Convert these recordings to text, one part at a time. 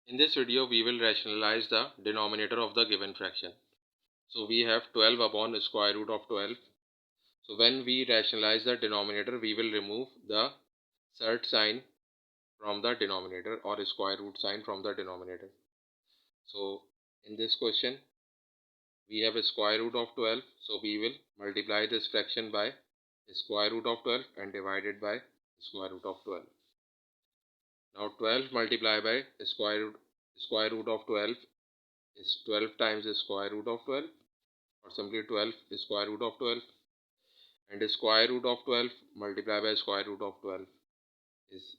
In this video, we will rationalize the denominator of the given fraction. So we have 12 upon square root of 12. So when we rationalize the denominator, we will remove the surd sign from the denominator or square root sign from the denominator. So in this question, we have a square root of 12. So we will multiply this fraction by square root of 12 and divide it by square root of 12. Now 12 multiplied by square root of 12 is 12 times the square root of 12, or simply 12 is square root of 12, and the square root of 12 multiplied by square root of 12 is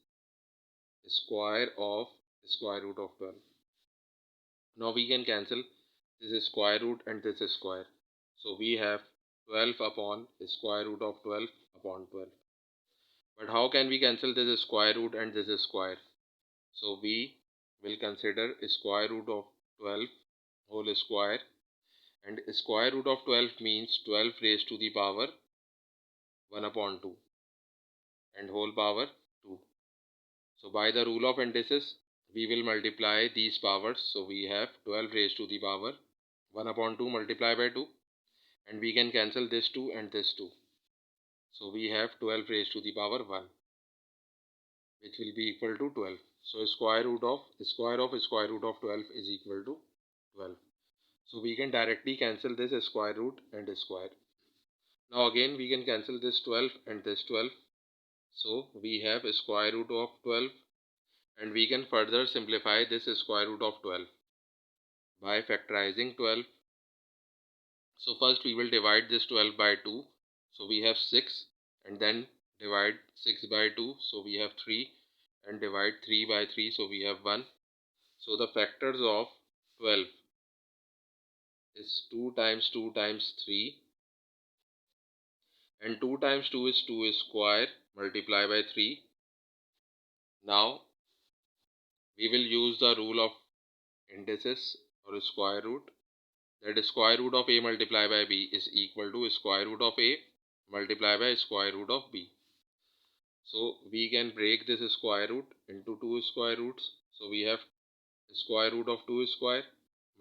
square of square root of 12. Now we can cancel this is square root and this is square. So we have 12 upon square root of 12 upon 12. But how can we cancel this is square root and this is square? So we will consider square root of 12 whole square, and square root of 12 means 12 raised to the power 1 upon 2 and whole power 2. So by the rule of indices, we will multiply these powers. So we have 12 raised to the power 1 upon 2 multiplied by 2, and we can cancel this 2 and this 2. So we have 12 raised to the power 1, which will be equal to 12. So square root of square root of 12 is equal to 12. So we can directly cancel this square root and square. Now again we can cancel this 12 and this 12. So we have a square root of 12, and we can further simplify this square root of 12 by factorizing 12. So first we will divide this 12 by 2. So we have 6, and then divide 6 by 2. So we have 3, and divide 3 by 3. So we have 1. So the factors of 12 is 2 times 2 times 3, and 2 times 2 is 2 square multiplied by 3. Now we will use the rule of indices or square root, that is square root of a multiplied by b is equal to square root of a multiplied by square root of b. So we can break this square root into two square roots. So we have square root of 2 square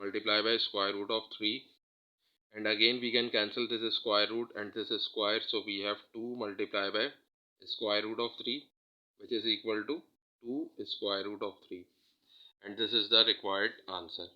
multiplied by square root of 3, and again we can cancel this square root and this square. So we have 2 multiplied by square root of 3, which is equal to 2 square root of 3, and this is the required answer.